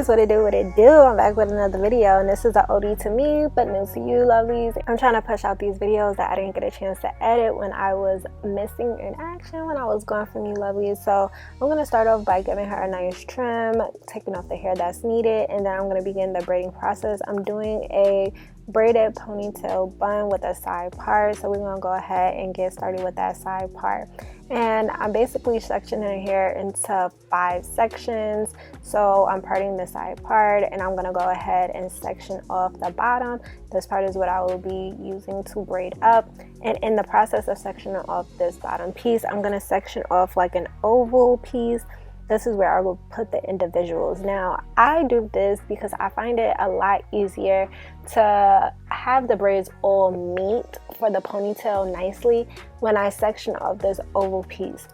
lovelies, what it do? I'm back with another video, and this is an OD to me but new to you lovelies. I'm trying to push out these videos that I didn't get a chance to edit when I was missing in action, when I was gone from you lovelies. So I'm going to start off by giving her a nice trim, taking off the hair that's needed, and then I'm going to begin the braiding process. I'm doing a braided ponytail bun with a side part, so we're going to go ahead and get started with that side part. And I'm basically sectioning her hair into 5 sections. So I'm parting the side part, and I'm going to go ahead and section off the bottom. This part is what I will be using to braid up, and in the process of sectioning off this bottom piece, I'm going to section off like an oval piece. This is where I will put the individuals. Now, I do this because I find it a lot easier to have the braids all meet for the ponytail nicely when I section off this oval piece.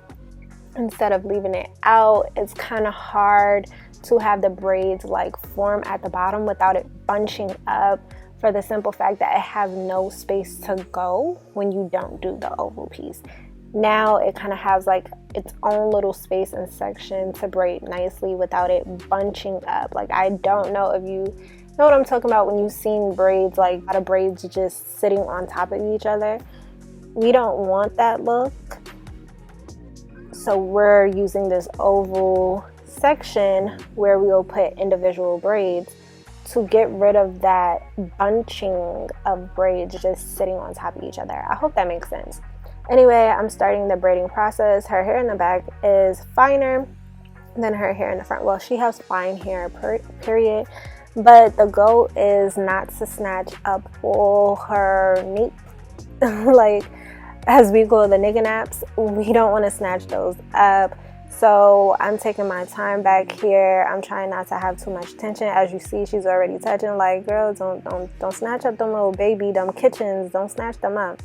Instead of leaving it out, it's kind of hard to have the braids like form at the bottom without it bunching up, for the simple fact that it has no space to go when you don't do the oval piece. Now it kind of has like its own little space and section to braid nicely without it bunching up. Like, I don't know if you know what I'm talking about when you've seen braids, like a lot of braids just sitting on top of each other. We don't want that look, so we're using this oval section where we'll put individual braids to get rid of that bunching of braids just sitting on top of each other. I hope that makes sense. Anyway, I'm starting the braiding process. Her hair in the back is finer than her hair in the front. Well, she has fine hair, period. But the goal is not to snatch up all her nape, like as we call the nigga naps. We don't want to snatch those up. So I'm taking my time back here. I'm trying not to have too much tension. As you see, she's already touching. Like, girl, don't snatch up them little baby, them kitchens. Don't snatch them up.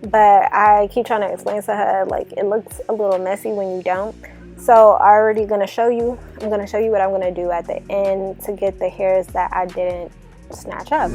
But I keep trying to explain to her, like, it looks a little messy when you don't. So I'm already going to show you. I'm going to show you what I'm going to do at the end to get the hairs that I didn't snatch up.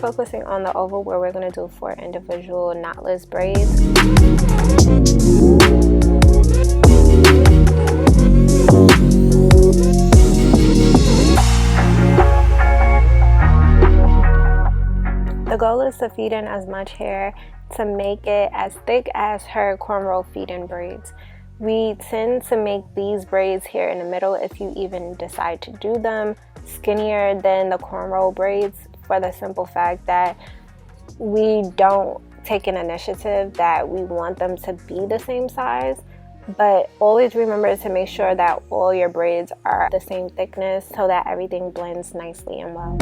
Focusing on the oval where we're going to do 4 individual knotless braids. The goal is to feed in as much hair to make it as thick as her cornrow feed-in braids. We tend to make these braids here in the middle, if you even decide to do them, skinnier than the cornrow braids, for the simple fact that we don't take an initiative that we want them to be the same size. But always remember to make sure that all your braids are the same thickness so that everything blends nicely and well.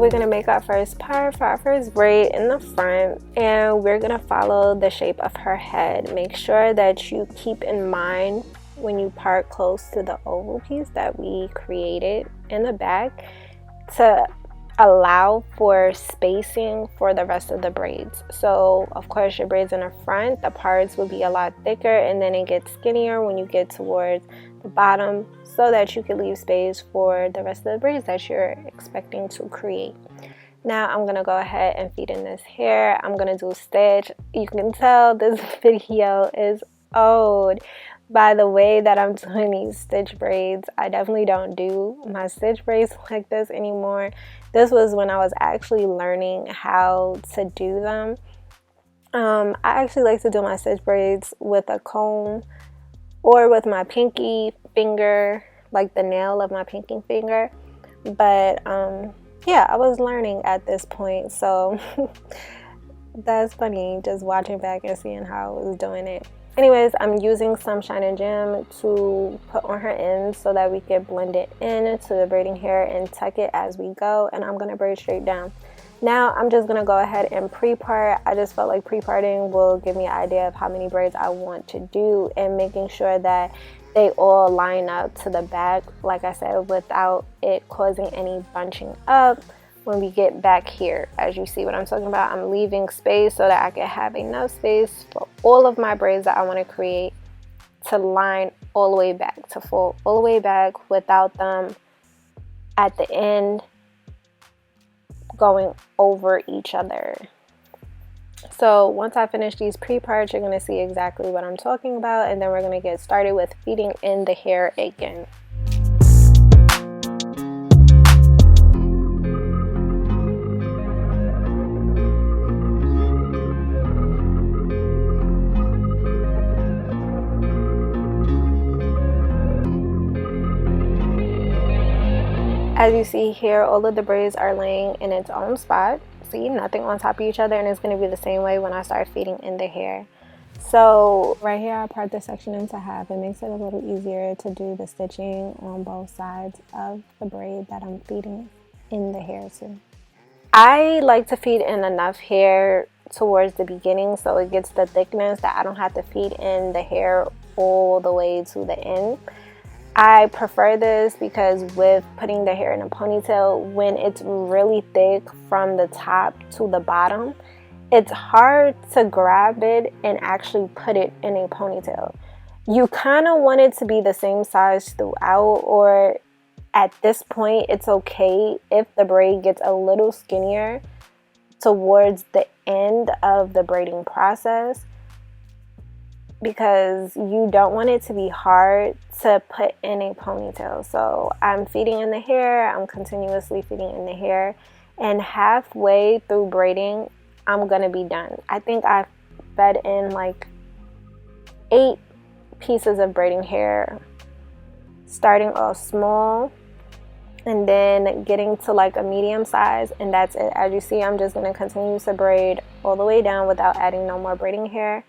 we're gonna make our first part for our first braid in the front, and we're gonna follow the shape of her head. Make sure that you keep in mind when you part close to the oval piece that we created in the back to allow for spacing for the rest of the braids. So of course your braids in the front, the parts will be a lot thicker, and then it gets skinnier when you get towards the bottom, so that you can leave space for the rest of the braids that you're expecting to create. Now I'm gonna go ahead and feed in this hair. I'm gonna do a stitch. You can tell this video is old by the way that I'm doing these stitch braids. I definitely don't do my stitch braids like this anymore. This was when I was actually learning how to do them. I actually like to do my stitch braids with a comb or with my pinky finger, like the nail of my pinky finger. But yeah, I was learning at this point, so that's funny just watching back and seeing how I was doing it. Anyways, I'm using some Shine and Jam to put on her ends so that we can blend it into the braiding hair and tuck it as we go, and I'm gonna braid straight down. Now I'm just gonna go ahead and pre-part. I just felt like pre-parting will give me an idea of how many braids I want to do, and making sure that they all line up to the back, like I said, without it causing any bunching up when we get back here. As you see what I'm talking about, I'm leaving space so that I can have enough space for all of my braids that I want to create to line all the way back, to fall all the way back without them at the end going over each other. So once I finish these pre-parts, you're going to see exactly what I'm talking about, and then we're going to get started with feeding in the hair again. As you see here, all of the braids are laying in its own spot. See, nothing on top of each other, and it's going to be the same way when I start feeding in the hair. So right here, I part this section into half. It makes it a little easier to do the stitching on both sides of the braid that I'm feeding in the hair to. I like to feed in enough hair towards the beginning so it gets the thickness that I don't have to feed in the hair all the way to the end. I prefer this because with putting the hair in a ponytail, when it's really thick from the top to the bottom, it's hard to grab it and actually put it in a ponytail. You kind of want it to be the same size throughout, or at this point it's okay if the braid gets a little skinnier towards the end of the braiding process, because you don't want it to be hard to put in a ponytail. So I'm feeding in the hair, I'm continuously feeding in the hair, and halfway through braiding, I'm gonna be done. I think I fed in like 8 pieces of braiding hair, starting off small and then getting to like a medium size, and that's it. As you see, I'm just gonna continue to braid all the way down without adding no more braiding hair.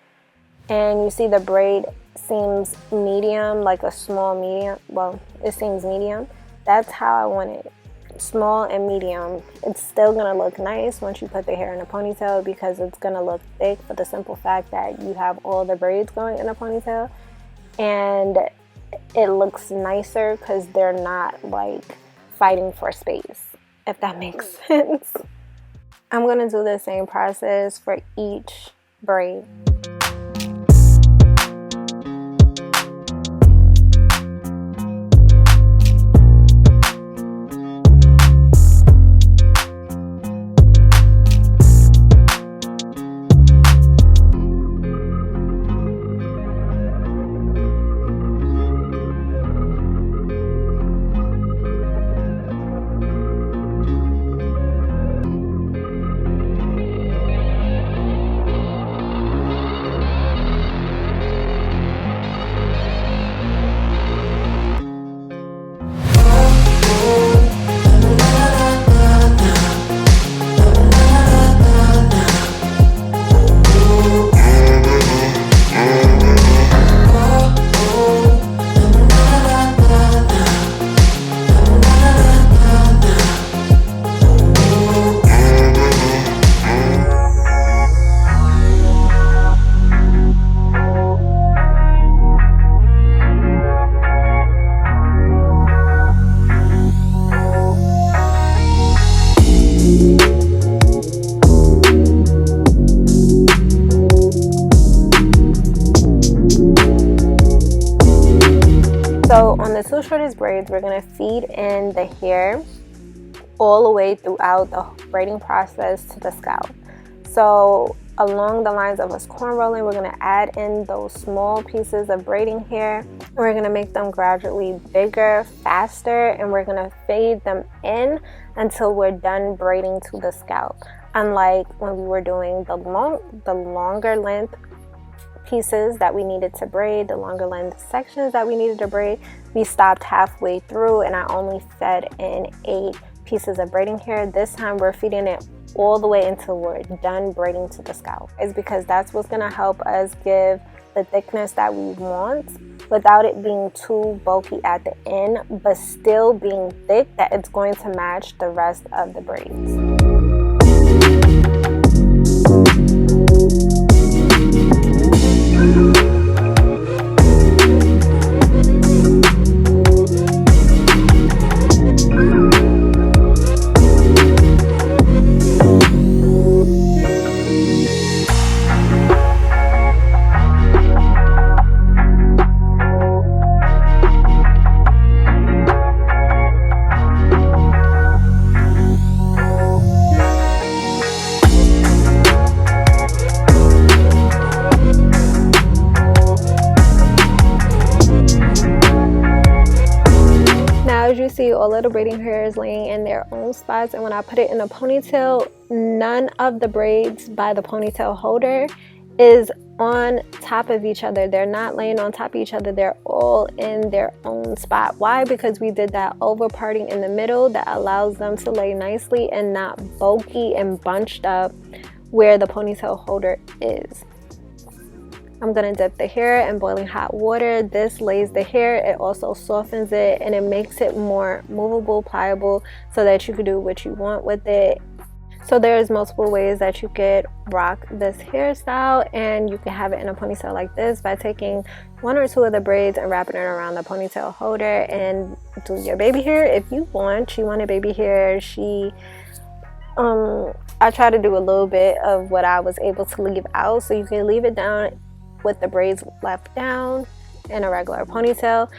And you see the braid seems medium, like a small medium. Well, it seems medium. That's how I want it, small and medium. It's still gonna look nice once you put the hair in a ponytail, because it's gonna look thick for the simple fact that you have all the braids going in a ponytail, and it looks nicer because they're not like fighting for space, if that makes sense. I'm gonna do the same process for each braid. the two shortest braids, we're going to feed in the hair all the way throughout the braiding process to the scalp. So along the lines of us corn rolling, we're going to add in those small pieces of braiding hair. We're going to make them gradually bigger, faster, and we're going to fade them in until we're done braiding to the scalp. Unlike when we were doing the longer length pieces that we needed to braid, the longer length sections that we needed to braid, we stopped halfway through and I only fed in 8 pieces of braiding hair. This time we're feeding it all the way until we're done braiding to the scalp. It's because that's what's going to help us give the thickness that we want without it being too bulky at the end, but still being thick that it's going to match the rest of the braids. As you see, all of the braiding hair is laying in their own spots, and when I put it in a ponytail, none of the braids by the ponytail holder is on top of each other. They're not laying on top of each other. They're all in their own spot. Why? Because we did that over parting in the middle that allows them to lay nicely and not bulky and bunched up where the ponytail holder is. I'm going to dip the hair in boiling hot water. This lays the hair, it also softens it, and it makes it more movable, pliable, so that you can do what you want with it. So there's multiple ways that you could rock this hairstyle, and you can have it in a ponytail like this by taking 1 or 2 of the braids and wrapping it around the ponytail holder and do your baby hair if you want. She wanted baby hair. I try to do a little bit of what I was able to leave out, so you can leave it down with the braids left down in a regular ponytail.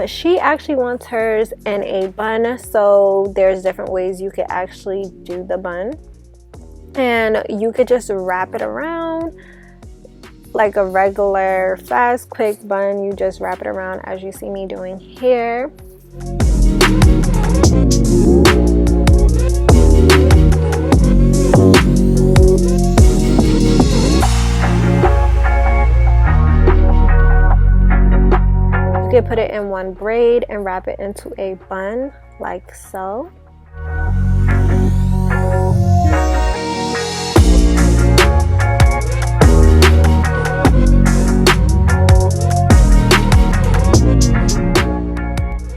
She actually wants hers in a bun, so there's different ways you could actually do the bun, and you could just wrap it around like a regular fast quick bun. You just wrap it around as you see me doing here. You could put it in one braid and wrap it into a bun like so.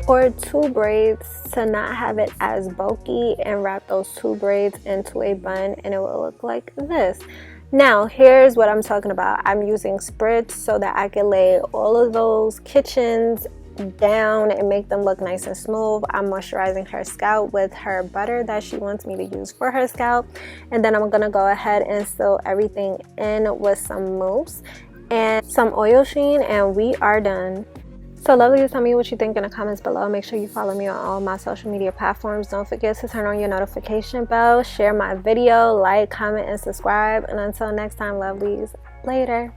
Or 2 braids to not have it as bulky, and wrap those 2 braids into a bun and it will look like this. Now here's what I'm talking about. I'm using SPRITZ so that I can lay all of those kitchens down and make them look nice and smooth. I'm moisturizing her scalp with her butter that she wants me to use for her scalp, and then I'm gonna go ahead and seal everything in with some mousse and some oil sheen, and we are done. So lovely, tell me what you think in the comments below. Make sure you follow me on all my social media platforms. Don't forget to turn on your notification bell, share my video, like, comment, and subscribe. And until next time, lovelies, later.